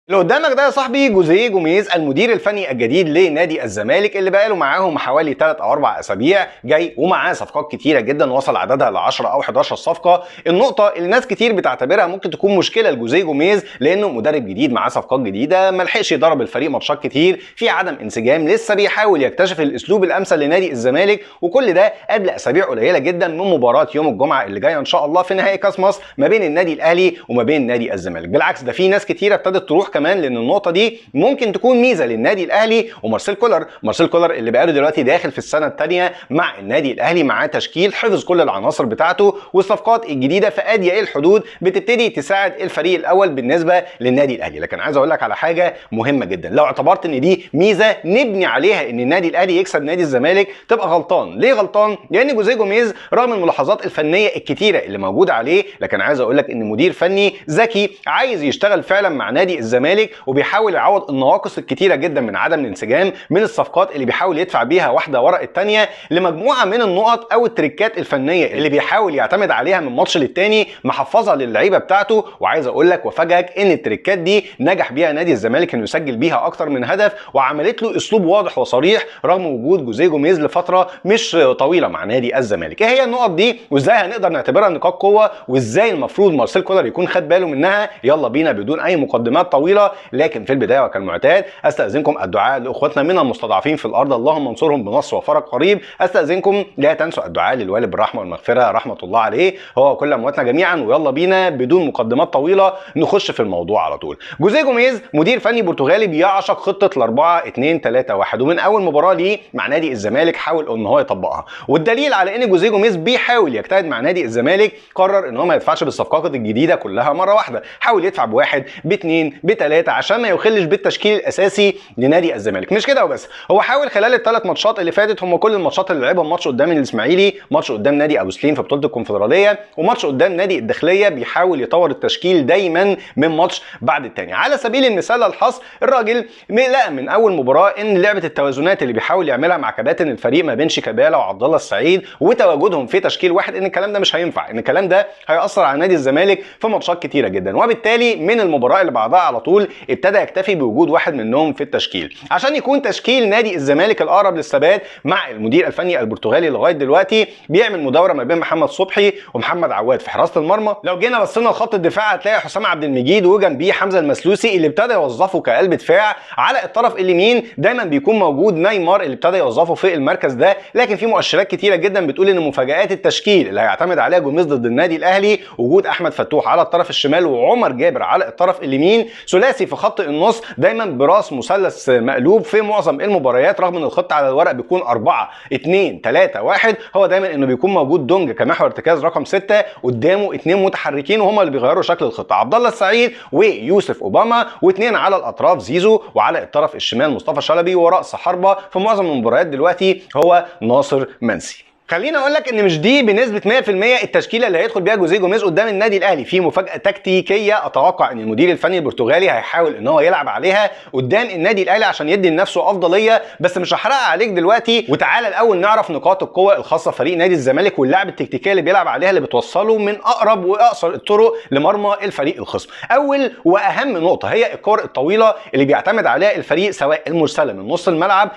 اللي قدامك ده يا صاحبي جوزيه جوميز المدير الفني الجديد لنادي الزمالك اللي بقاله معاهم حوالي 3 او 4 اسابيع جاي ومعاه صفقات كتيره جدا وصل عددها ل 10 او 11 صفقه. النقطه اللي ناس كتير بتعتبرها ممكن تكون مشكله لجوزيه جوميز لانه مدرب جديد معاه صفقات جديده ما لحقش يدرب الفريق ماتشات كتير، في عدم انسجام، لسه بيحاول يكتشف الاسلوب الامثل لنادي الزمالك، وكل ده قبل اسابيع قليله جدا من مباراه يوم الجمعه اللي جايه ان شاء الله في نهائي كاس مصر ما بين النادي الاهلي وما بين نادي الزمالك. بالعكس ده في ناس كتيره ابتدت تروح كمان لان النقطه دي ممكن تكون ميزه للنادي الاهلي ومارسيل كولر. مارسيل كولر اللي بقاله دلوقتي داخل في السنه الثانيه مع النادي الاهلي، معاه تشكيل حفظ كل العناصر بتاعته، والصفقات الجديده في اضيق الحدود بتبتدي تساعد الفريق الاول بالنسبه للنادي الاهلي. لكن عايز اقول لك على حاجه مهمه جدا، لو اعتبرت ان دي ميزه نبني عليها ان النادي الاهلي يكسب نادي الزمالك تبقى غلطان. ليه غلطان؟ لان جوزيه جوميز رغم الملاحظات الفنيه الكتيره اللي موجوده عليه، لكن عايز اقول لك ان مدير فني ذكي عايز يشتغل فعلا مع نادي الزمالك وبيحاول يعوض النواقص الكتيره جدا من عدم الانسجام من الصفقات اللي بيحاول يدفع بيها واحده ورا الثانيه لمجموعه من النقط او التريكات الفنيه اللي بيحاول يعتمد عليها من ماتش للتاني محفظها للعيبه بتاعته. وعايز اقول لك وافاجئك ان التريكات دي نجح بيها نادي الزمالك انه يسجل بيها اكتر من هدف، وعملت له اسلوب واضح وصريح رغم وجود جوزيه جوميز لفتره مش طويله مع نادي الزمالك. ايه هي النقط دي وازاي هنقدر نعتبرها نقاط قوه وازاي المفروض مارسيل كولر يكون خد باله منها؟ يلا بينا بدون اي مقدمات طويله، لكن في البدايه وكالمعتاد استاذنكم الدعاء لاخواتنا من المستضعفين في الارض، اللهم انصرهم بنصر وفرج قريب. استاذنكم لا تنسوا الدعاء للوالد بالرحمه والمغفره رحمه الله عليه هو كل امواتنا جميعا. ويلا بينا بدون مقدمات طويله نخش في الموضوع على طول. جوزيه جوميز مدير فني برتغالي بيعشق خطه الاربعه 2 3 1، ومن اول مباراه ليه مع نادي الزمالك حاول ان هو يطبقها، والدليل على ان جوزيه جوميز بيحاول يجتهد مع نادي الزمالك قرر ان هو ما يدفعش بالصفقات الجديده كلها مره واحده، حاول يدفع بواحد باثنين بثلاثه عشان ما يخلش بالتشكيل الاساسي لنادي الزمالك. مش كده وبس، هو حاول خلال الثلاث ماتشات اللي فاتت، هم كل الماتشات اللي لعبهم ماتش قدام الاسماعيلي، ماتش قدام نادي ابو سليم في بطوله الكونفدراليه، وماتش قدام نادي الداخليه، بيحاول يطور التشكيل دايما من ماتش بعد الثاني. على سبيل المثال الحصر الراجل لقى من اول مباراه ان لعبه التوازنات اللي بيحاول يعملها مع كباتن الفريق ما بين شيكابالا وعبد الله السعيد وتواجدهم في تشكيل واحد، ان الكلام ده مش هينفع، ان الكلام ده هيأثر على نادي الزمالك في ماتشات كتيره جدا. وبالتالي من المباراه اللي بعدها على طول ابتدى يكتفي بوجود واحد منهم في التشكيل عشان يكون تشكيل نادي الزمالك الاقرب للثبات مع المدير الفني البرتغالي لغايه دلوقتي. بيعمل مداوره ما بين محمد صبحي ومحمد عواد في حراسه المرمى. لو جينا بصينا لخط الدفاع هتلاقي حسام عبد المجيد وجنبيه حمزه المسلوسي اللي ابتدى يوظفه كقلب دفاع. على الطرف اليمين دايما بيكون موجود نيمار اللي ابتدى يوظفه في المركز ده، لكن في مؤشرات كتيره جدا بتقول ان مفاجآت التشكيل اللي هيعتمد عليها جوميز ضد النادي الاهلي وجود احمد فتوح على الطرف الشمال وعمر جابر على الطرف اليمين، ثلاثي في خط النص دايما براس مثلث مقلوب في معظم المباريات، رغم ان الخطه على الورق بيكون 4 2 3 1. هو دايما انه بيكون موجود دونج كمحور ارتكاز رقم 6، قدامه اثنين متحركين وهم اللي بيغيروا شكل الخطه، عبد الله السعيد ويوسف اوباما، واثنين على الاطراف زيزو، وعلى الطرف الشمال مصطفى شلبي، وراس حربه في معظم المباريات دلوقتي هو ناصر منسي. خليني اقول لك ان مش دي بنسبه 100% التشكيله اللي هيدخل بيها جوزيه جوميز قدام النادي الاهلي، في مفاجاه تكتيكيه اتوقع ان المدير الفني البرتغالي هيحاول ان هو يلعب عليها قدام النادي الاهلي عشان يدي لنفسه افضليه، بس مش هحرقها عليك دلوقتي. وتعالى الاول نعرف نقاط القوه الخاصه فريق نادي الزمالك واللعب التكتيكيه اللي بيلعب عليها اللي بتوصله من اقرب واقصر الطرق لمرمى الفريق الخصم. اول واهم نقطه هي الكور الطويله اللي بيعتمد عليها الفريق، سواء المرسله من نص الملعب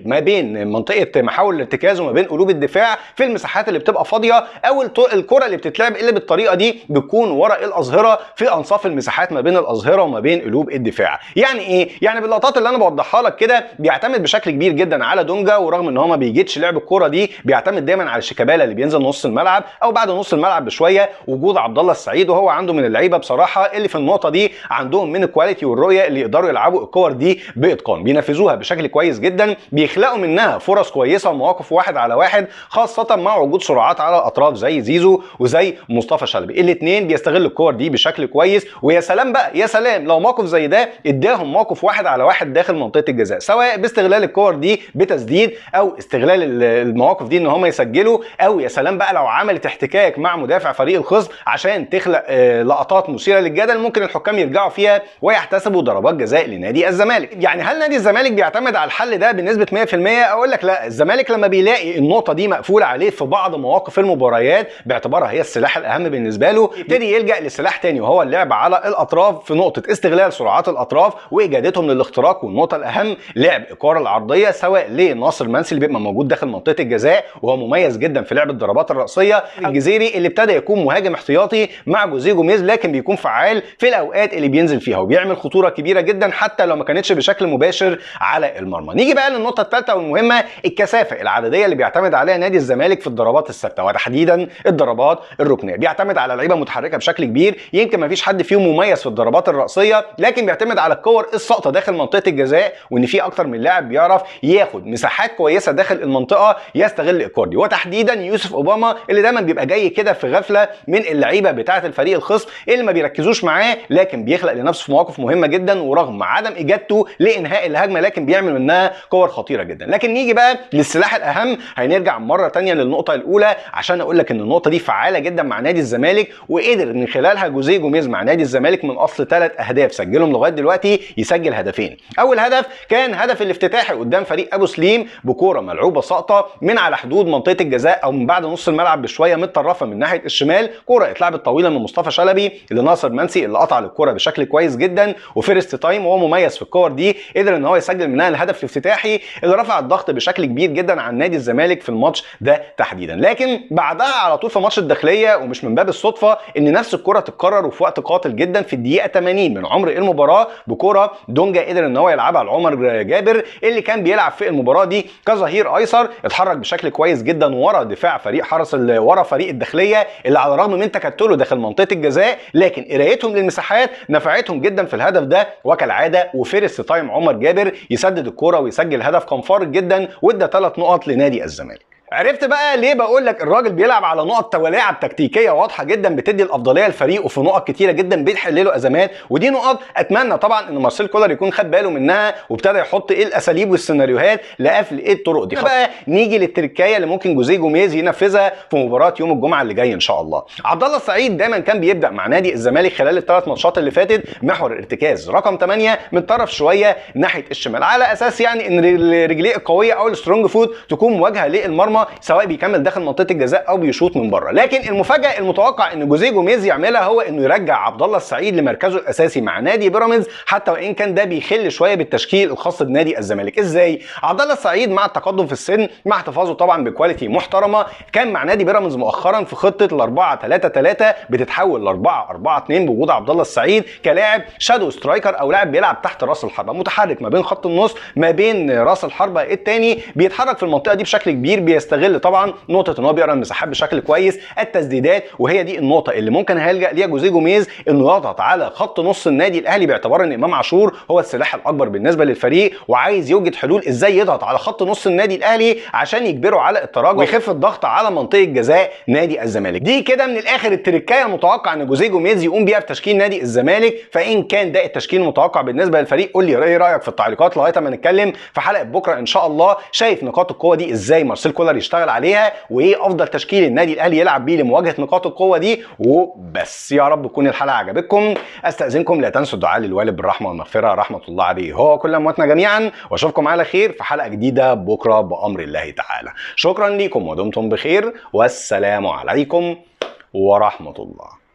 ما بين منطقه محاور الارتكاز وما بين قلوب الدفاع في المساحات اللي بتبقى فاضيه، او الكره اللي بتتلعب اللي بالطريقه دي بتكون ورا الاظهره في انصاف المساحات ما بين الاظهره وما بين قلوب الدفاع. يعني ايه؟ يعني باللقطات اللي انا بوضحها لك كده بيعتمد بشكل كبير جدا على دونجا، ورغم ان هو ما بيجيتش لعب الكره دي بيعتمد دايما على شيكابالا اللي بينزل نص الملعب او بعد نص الملعب بشويه، وجود عبد الله السعيد وهو عنده من اللعيبه بصراحه اللي في النقطه دي عندهم من الكواليتي والرؤيه اللي يقدروا يلعبوا الكور دي باتقان، بينفذوها بشكل كويس جدا، بيخلقوا منها فرص كويسه ومواقف واحد على واحد، خاصه مع وجود سرعات على الاطراف زي زيزو وزي مصطفى شلبي. الاثنين بيستغلوا الكور دي بشكل كويس، ويا سلام بقى يا سلام لو موقف زي ده اداهم موقف واحد على واحد داخل منطقه الجزاء، سواء باستغلال الكور دي بتسديد او استغلال المواقف دي ان هم يسجلوا، او يا سلام بقى لو عملت احتكاك مع مدافع فريق الخصم عشان تخلق لقطات مثيره للجدل ممكن الحكام يرجعوا فيها ويحتسبوا ضربات جزاء لنادي الزمالك. يعني هل نادي الزمالك بيعتمد على الحل ده بنسبه 100%؟ اقول لك لا، الزمالك لما بيلاقي النقطه دي مقفوله مقفول عليه في بعض مواقف المباريات باعتبارها هي السلاح الاهم بالنسبه له، يبتدي يلجا لسلاح تاني وهو اللعب على الاطراف في نقطه استغلال سرعات الاطراف واجادتهم للاختراق، والنقطه الاهم لعب الكره العرضيه سواء لناصر منسي اللي بيبقى موجود داخل منطقه الجزاء وهو مميز جدا في لعب الضربات الراسيه، الجزيري اللي ابتدى يكون مهاجم احتياطي مع جوزيه جوميز لكن بيكون فعال في الاوقات اللي بينزل فيها وبيعمل خطوره كبيره جدا حتى لو ما كانتش بشكل مباشر على المرمى. نيجي بقى للنقطه الثالثه والمهمه، الكثافه العدديه اللي بيعتمد عليها نادي الزمالك في الضربات الثابته وتحديدا الضربات الركنيه. بيعتمد على لعيبه متحركه بشكل كبير، يمكن ما فيش حد فيهم مميز في الضربات الراسيه، لكن بيعتمد على الكور الساقطه داخل منطقه الجزاء، وان في اكتر من لاعب بيعرف ياخد مساحات كويسه داخل المنطقه يستغل الكور دي، وتحديدا يوسف اوباما اللي دايما بيبقى جاي كده في غفله من اللعيبه بتاعه الفريق الخصم اللي ما بيركزوش معاه، لكن بيخلق لنفسه في مواقف مهمه جدا ورغم عدم اجادته لانهاء الهجمه لكن بيعمل منها كور خطيره جدا. لكن نيجي بقى للسلاح الاهم، هنرجع مره ثانيه للنقطه الاولى عشان اقول لك ان النقطه دي فعاله جدا مع نادي الزمالك، وقدر من خلالها جوزيه جوميز مع نادي الزمالك من اصل 3 اهداف سجلهم لغايه دلوقتي يسجل هدفين. اول هدف كان هدف الافتتاحي قدام فريق ابو سليم بكوره ملعوبه ساقطه من على حدود منطقه الجزاء او من بعد نص الملعب بشويه متطرفه من ناحيه الشمال، كوره اتلعبت طويله من مصطفى شلبي لناصر منسي اللي قطع الكوره بشكل كويس جدا وفيرست تايم وهو مميز في الكور دي، قدر ان هو يسجل منها الهدف الافتتاحي اللي رفع الضغط بشكل كبير جدا عن نادي الزمالك في الماتش ده تحديدا. لكن بعدها على طول في ماتش الداخليه ومش من باب الصدفه ان نفس الكره تتكرر وفي وقت قاتل جدا في الدقيقه 80 من عمر المباراه بكوره دونجا قدر ان هو يلعبها لعمر جابر اللي كان بيلعب في المباراه دي كظهير ايسر، اتحرك بشكل كويس جدا ورا دفاع فريق حرس ورا فريق الداخليه اللي على الرغم من تكتله داخل منطقه الجزاء لكن قرايتهم للمساحات نفعتهم جدا في الهدف ده، وكالعاده وفيرست تايم عمر جابر يسدد الكوره ويسجل هدف كان فارق جدا وادى 3 نقط لنادي الزمالك. عرفت بقى ليه بقول لك الراجل بيلعب على نقط تولاعب تكتيكيه واضحه جدا بتدي الافضليه للفريق وفي نقط كتيره جدا بتحل له ازمات، ودي نقط اتمنى طبعا ان مارسيل كولر يكون خد باله منها وابتدى يحط ايه الاساليب والسيناريوهات لقفل ايه الطرق دي. بقى نيجي للتركايه اللي ممكن جوزيه جوميز ينفذها في مباراه يوم الجمعه اللي جاي ان شاء الله. عبد الله السعيد دايما كان بيبدا مع نادي الزمالك خلال ال3 ماتشات اللي فاتت محور الارتكاز رقم 8 متطرف شويه ناحيه الشمال على اساس يعني ان رجليه القويه او السترونج فوت تكون مواجهه للمرمى سواء بيكمل داخل منطقه الجزاء او بيشوط من بره. لكن المفاجاه المتوقع ان جوزيه جوميز يعملها هو انه يرجع عبد الله السعيد لمركزه الاساسي مع نادي بيراميدز حتى وان كان ده بيخل شويه بالتشكيل الخاص بنادي الزمالك. ازاي؟ عبد الله السعيد مع التقدم في السن مع احتفاظه طبعا بكواليتي محترمه كان مع نادي بيراميدز مؤخرا في خطه ال4-3-3 بتتحول ل4-4-2 بوجود عبد الله السعيد كلاعب شادو سترايكر او لاعب بيلعب تحت راس الحربه متحرك ما بين خط النص ما بين راس الحربه الثاني، بيتحرك في المنطقه دي بشكل كبير، بيستغل طبعا نقطه ان هو بيقرا المساحات بشكل كويس، التسديدات، وهي دي النقطه اللي ممكن هيلجا ليها جوزيه جوميز انه يضغط على خط نص النادي الاهلي باعتبار ان امام عاشور هو السلاح الاكبر بالنسبه للفريق وعايز يوجد حلول ازاي يضغط على خط نص النادي الاهلي عشان يجبره على التراجع ويخف الضغط على منطقه جزاء نادي الزمالك. دي كده من الاخر التركايه المتوقع ان جوزيه جوميز يقوم بيها في تشكيل نادي الزمالك، فان كان ده التشكيل المتوقع بالنسبه للفريق قول لي ايه رايك في التعليقات لغايه ما نتكلم في حلقه بكره ان شاء الله. شايف نقاط القوه دي ازاي مارسيل كولر يشتغل عليها وايه افضل تشكيل النادي الاهلي يلعب بيه لمواجهه نقاط القوه دي وبس. يا رب تكون الحلقه عجبتكم، استاذنكم لا تنسوا الدعاء للوالد بالرحمه والمغفره رحمه الله عليه هو كل امواتنا جميعا، واشوفكم على خير في حلقه جديده بكره بامر الله تعالى. شكرا لكم ودمتم بخير والسلام عليكم ورحمه الله.